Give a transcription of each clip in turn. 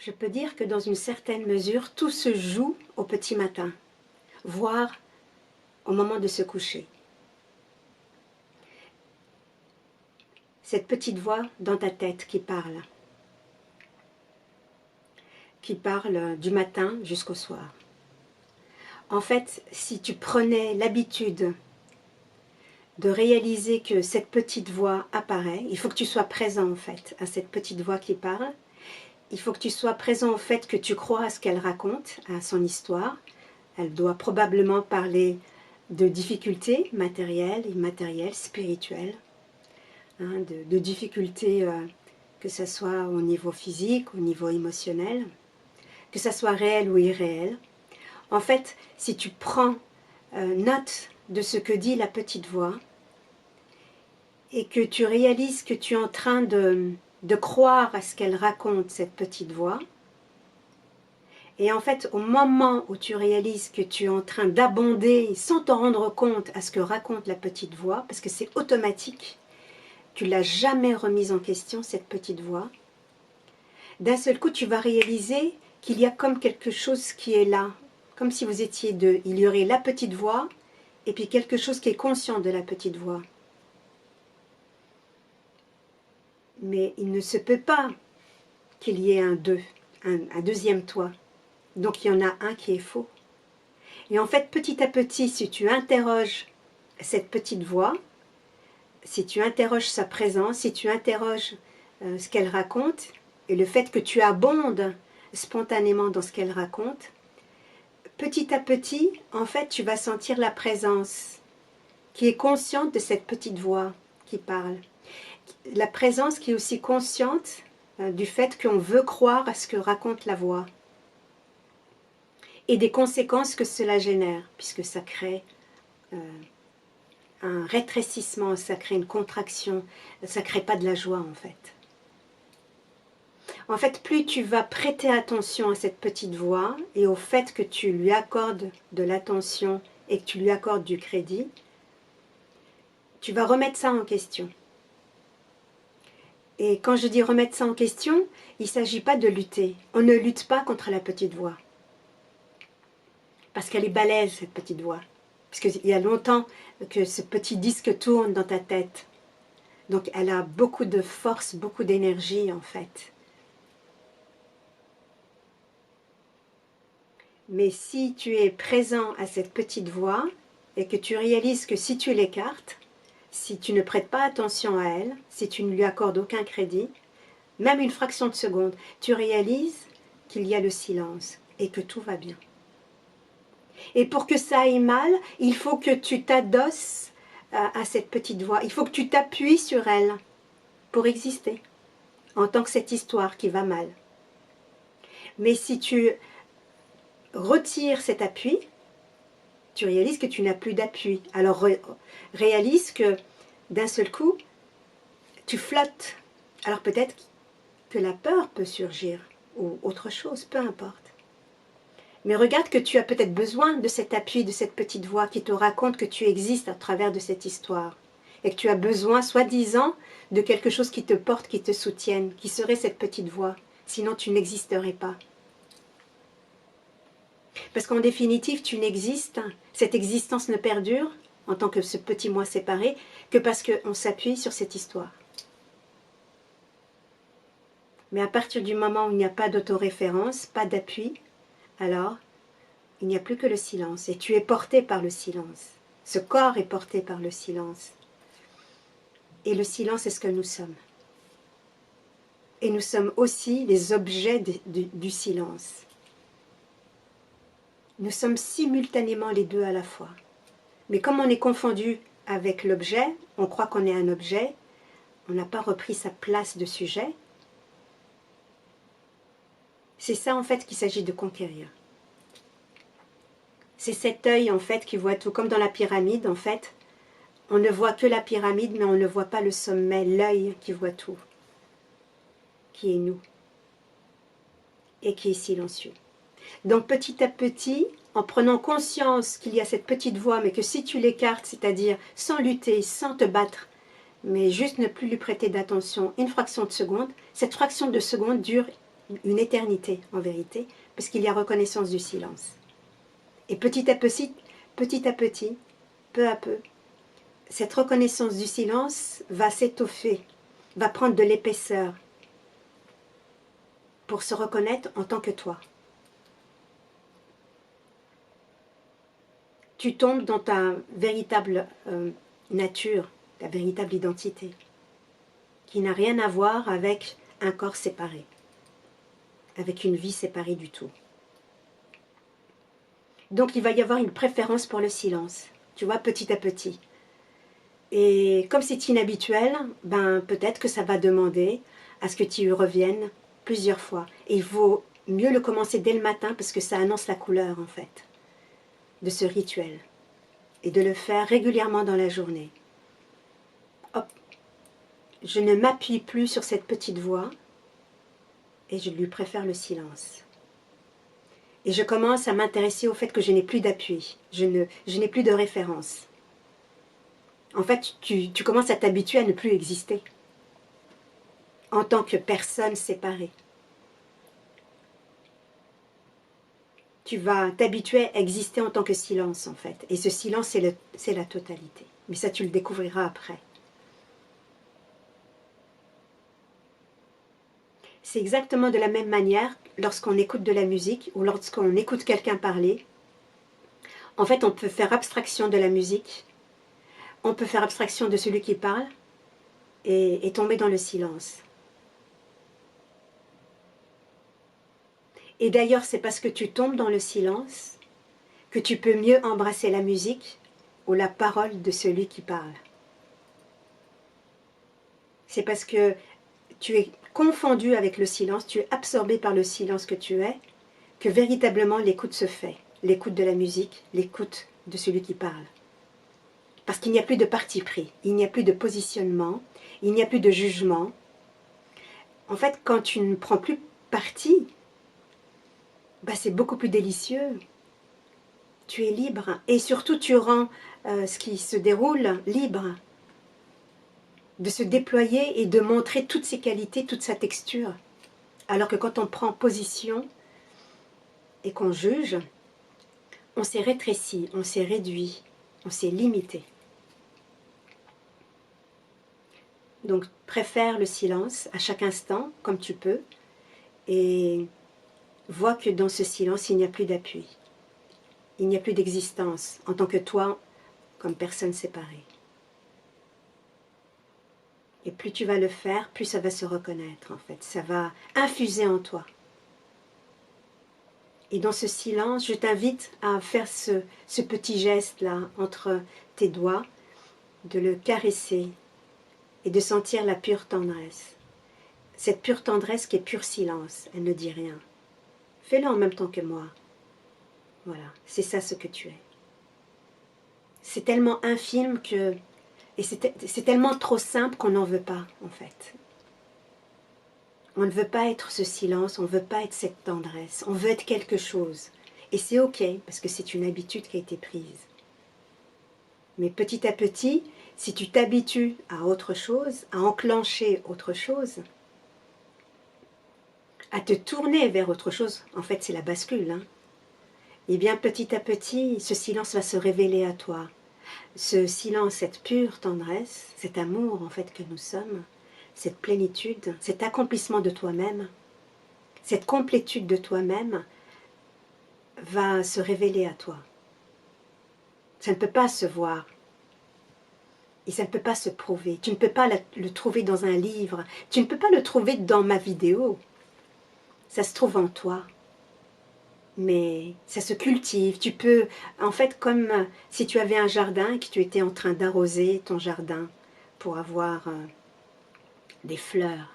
je peux dire que dans une certaine mesure, tout se joue au petit matin, voire au moment de se coucher. Cette petite voix dans ta tête qui parle du matin jusqu'au soir. En fait, si tu prenais l'habitude de réaliser que cette petite voix apparaît, il faut que tu sois présent en fait à cette petite voix qui parle. Il faut que tu sois présent au fait que tu crois à ce qu'elle raconte, à son histoire. Elle doit probablement parler de difficultés matérielles, immatérielles, spirituelles, de difficultés que ce soit au niveau physique, au niveau émotionnel, que ce soit réel ou irréel. En fait, si tu prends note de ce que dit la petite voix et que tu réalises que tu es en train de croire à ce qu'elle raconte, cette petite voix, et en fait, au moment où tu réalises que tu es en train d'abonder sans t'en rendre compte à ce que raconte la petite voix, parce que c'est automatique, tu ne l'as jamais remise en question, cette petite voix, d'un seul coup, tu vas réaliser qu'il y a comme quelque chose qui est là, comme si vous étiez deux. Il y aurait la petite voix et puis quelque chose qui est conscient de la petite voix. Mais il ne se peut pas qu'il y ait un deuxième toi. Donc il y en a un qui est faux. Et en fait, petit à petit, si tu interroges cette petite voix, si tu interroges sa présence, si tu interroges ce qu'elle raconte, et le fait que tu abondes spontanément dans ce qu'elle raconte, petit à petit, en fait, tu vas sentir la présence qui est consciente de cette petite voix qui parle. La présence qui est aussi consciente du fait qu'on veut croire à ce que raconte la voix. Et des conséquences que cela génère, puisque ça crée un rétrécissement, ça crée une contraction, ça ne crée pas de la joie en fait. En fait, plus tu vas prêter attention à cette petite voix et au fait que tu lui accordes de l'attention et que tu lui accordes du crédit, tu vas remettre ça en question. Et quand je dis remettre ça en question, il ne s'agit pas de lutter. On ne lutte pas contre la petite voix. Parce qu'elle est balèze, cette petite voix. Parce qu'il y a longtemps que ce petit disque tourne dans ta tête. Donc elle a beaucoup de force, beaucoup d'énergie en fait. Mais si tu es présent à cette petite voix et que tu réalises que si tu l'écartes, si tu ne prêtes pas attention à elle, si tu ne lui accordes aucun crédit, même une fraction de seconde, tu réalises qu'il y a le silence et que tout va bien. Et pour que ça aille mal, il faut que tu t'adosses à cette petite voix. Il faut que tu t'appuies sur elle pour exister, en tant que cette histoire qui va mal. Mais si tu retires cet appui, tu réalises que tu n'as plus d'appui. Alors réalise que d'un seul coup, tu flottes. Alors peut-être que la peur peut surgir, ou autre chose, peu importe. Mais regarde que tu as peut-être besoin de cet appui, de cette petite voix qui te raconte que tu existes à travers de cette histoire. Et que tu as besoin, soi-disant, de quelque chose qui te porte, qui te soutienne, qui serait cette petite voix. Sinon, tu n'existerais pas. Parce qu'en définitive, tu n'existes, cette existence ne perdure, en tant que ce petit moi séparé, que parce qu'on s'appuie sur cette histoire. Mais à partir du moment où il n'y a pas d'autoréférence, pas d'appui, alors il n'y a plus que le silence. Et tu es porté par le silence. Ce corps est porté par le silence. Et le silence est ce que nous sommes. Et nous sommes aussi les objets du silence. Nous sommes simultanément les deux à la fois. Mais comme on est confondu avec l'objet, on croit qu'on est un objet, on n'a pas repris sa place de sujet. C'est ça en fait qu'il s'agit de conquérir. C'est cet œil en fait qui voit tout, comme dans la pyramide en fait. On ne voit que la pyramide, mais on ne voit pas le sommet, l'œil qui voit tout, qui est nous, et qui est silencieux. Donc petit à petit, en prenant conscience qu'il y a cette petite voix, mais que si tu l'écartes, c'est-à-dire sans lutter, sans te battre, mais juste ne plus lui prêter d'attention, une fraction de seconde, cette fraction de seconde dure une éternité en vérité, parce qu'il y a reconnaissance du silence. Et petit à petit, peu à peu, cette reconnaissance du silence va s'étoffer, va prendre de l'épaisseur pour se reconnaître en tant que toi. Tu tombes dans ta véritable nature, ta véritable identité, qui n'a rien à voir avec un corps séparé, avec une vie séparée du tout. Donc il va y avoir une préférence pour le silence, tu vois, petit à petit. Et comme c'est inhabituel, ben peut-être que ça va demander à ce que tu y reviennes plusieurs fois. Et il vaut mieux le commencer dès le matin parce que ça annonce la couleur en fait de ce rituel. Et de le faire régulièrement dans la journée. Hop, je ne m'appuie plus sur cette petite voix et je lui préfère le silence. Et je commence à m'intéresser au fait que je n'ai plus d'appui, je n'ai plus de référence. En fait, tu commences à t'habituer à ne plus exister en tant que personne séparée. Tu vas t'habituer à exister en tant que silence, en fait. Et ce silence, c'est la totalité. Mais ça, tu le découvriras après. C'est exactement de la même manière lorsqu'on écoute de la musique ou lorsqu'on écoute quelqu'un parler. En fait, on peut faire abstraction de la musique, on peut faire abstraction de celui qui parle et tomber dans le silence. Et d'ailleurs, c'est parce que tu tombes dans le silence que tu peux mieux embrasser la musique ou la parole de celui qui parle. C'est parce que tu es confondu avec le silence, tu es absorbé par le silence que véritablement l'écoute se fait. L'écoute de la musique, l'écoute de celui qui parle. Parce qu'il n'y a plus de parti pris, il n'y a plus de positionnement, il n'y a plus de jugement. En fait, quand tu ne prends plus parti, bah c'est beaucoup plus délicieux. Tu es libre et surtout tu rends ce qui se déroule libre de se déployer et de montrer toutes ses qualités, toute sa texture. Alors que quand on prend position et qu'on juge, on s'est rétréci, on s'est réduit, on s'est limité. Donc préfère le silence à chaque instant, comme tu peux, et vois que dans ce silence, il n'y a plus d'appui. Il n'y a plus d'existence en tant que toi, comme personne séparée. Et plus tu vas le faire, plus ça va se reconnaître en fait. Ça va infuser en toi. Et dans ce silence, je t'invite à faire ce petit geste-là entre tes doigts, de le caresser et de sentir la pure tendresse. Cette pure tendresse qui est pur silence, elle ne dit rien. Fais-le en même temps que moi. Voilà, c'est ça ce que tu es. C'est tellement infime que... Et c'est tellement trop simple qu'on n'en veut pas, en fait. On ne veut pas être ce silence, on ne veut pas être cette tendresse. On veut être quelque chose. Et c'est ok, parce que c'est une habitude qui a été prise. Mais petit à petit, si tu t'habitues à autre chose, à enclencher autre chose, à te tourner vers autre chose, en fait c'est la bascule, hein. Et bien petit à petit, ce silence va se révéler à toi. Ce silence, cette pure tendresse, cet amour en fait que nous sommes, cette plénitude, cet accomplissement de toi-même, cette complétude de toi-même va se révéler à toi. Ça ne peut pas se voir. Et ça ne peut pas se prouver. Tu ne peux pas le trouver dans un livre. Tu ne peux pas le trouver dans ma vidéo. Ça se trouve en toi. Mais ça se cultive. Tu peux, en fait, comme si tu avais un jardin et que tu étais en train d'arroser ton jardin pour avoir des fleurs.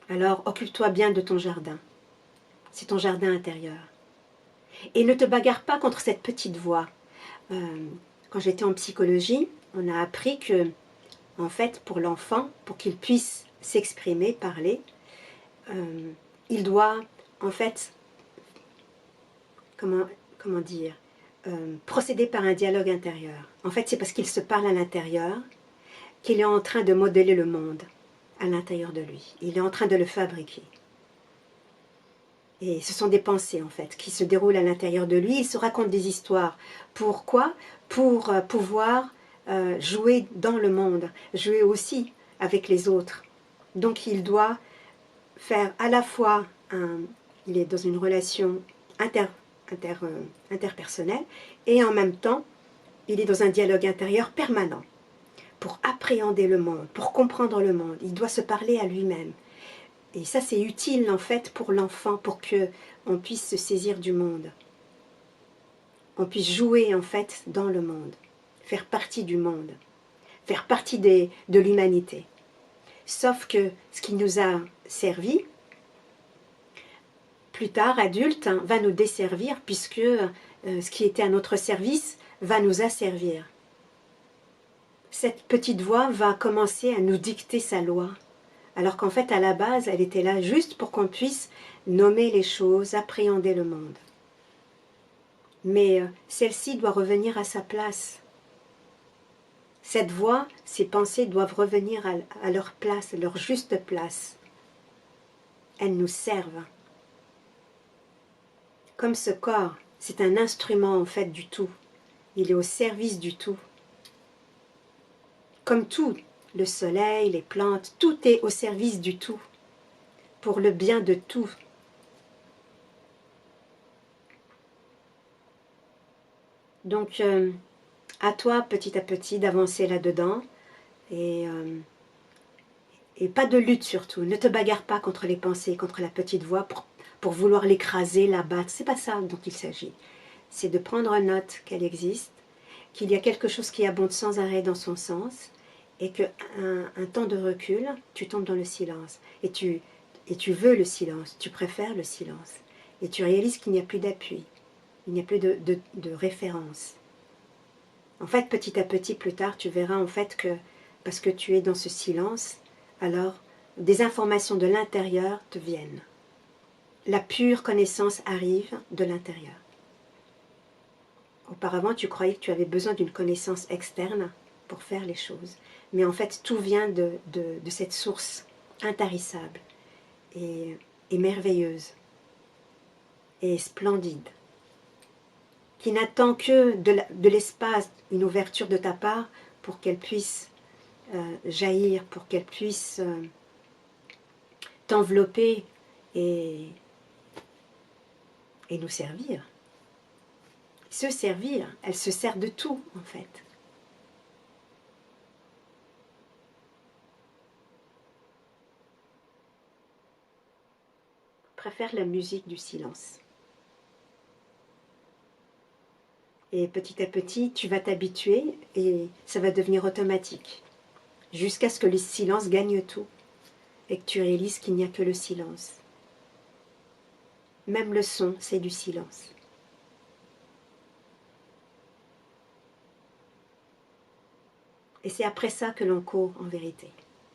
Alors, occupe-toi bien de ton jardin. C'est ton jardin intérieur. Et ne te bagarre pas contre cette petite voix. Quand j'étais en psychologie, on a appris que, en fait, pour l'enfant, pour qu'il puisse s'exprimer, parler, il doit, en fait, comment dire, procéder par un dialogue intérieur. En fait, c'est parce qu'il se parle à l'intérieur qu'il est en train de modeler le monde à l'intérieur de lui. Il est en train de le fabriquer. Et ce sont des pensées, en fait, qui se déroulent à l'intérieur de lui. Il se raconte des histoires. Pourquoi? Pour pouvoir jouer dans le monde, jouer aussi avec les autres. Donc il doit faire à la fois, il est dans une relation interpersonnelle, et en même temps, il est dans un dialogue intérieur permanent pour appréhender le monde, pour comprendre le monde. Il doit se parler à lui-même. Et ça, c'est utile, en fait, pour l'enfant, pour qu'on puisse se saisir du monde. On puisse jouer, en fait, dans le monde, faire partie du monde, faire partie de l'humanité. Sauf que ce qui nous a servi, plus tard, adulte, va nous desservir, puisque ce qui était à notre service va nous asservir. Cette petite voix va commencer à nous dicter sa loi, alors qu'en fait, à la base, elle était là juste pour qu'on puisse nommer les choses, appréhender le monde. Mais celle-ci doit revenir à sa place. Cette voix, ces pensées doivent revenir à leur place, à leur juste place. Elles nous servent. Comme ce corps, c'est un instrument en fait du tout. Il est au service du tout. Comme tout, le soleil, les plantes, tout est au service du tout, pour le bien de tout. Donc, à toi, petit à petit, d'avancer là-dedans, et pas de lutte surtout. Ne te bagarre pas contre les pensées, contre la petite voix, pour vouloir l'écraser, la battre. C'est pas ça dont il s'agit. C'est de prendre note qu'elle existe, qu'il y a quelque chose qui abonde sans arrêt dans son sens, et qu'un un temps de recul, tu tombes dans le silence. Et tu veux le silence, tu préfères le silence. Et tu réalises qu'il n'y a plus d'appui, il n'y a plus de référence. En fait, petit à petit, plus tard, tu verras en fait que, parce que tu es dans ce silence, alors des informations de l'intérieur te viennent. La pure connaissance arrive de l'intérieur. Auparavant, tu croyais que tu avais besoin d'une connaissance externe pour faire les choses. Mais en fait, tout vient de cette source intarissable et merveilleuse et splendide, qui n'attend que de l'espace, une ouverture de ta part pour qu'elle puisse jaillir, pour qu'elle puisse t'envelopper et nous servir. Se servir, elle se sert de tout en fait. Je préfère la musique du silence. Et petit à petit, tu vas t'habituer et ça va devenir automatique. Jusqu'à ce que le silence gagne tout et que tu réalises qu'il n'y a que le silence. Même le son, c'est du silence. Et c'est après ça que l'on court en vérité,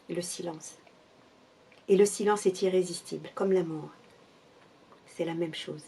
le silence. Et le silence est irrésistible, comme l'amour. C'est la même chose.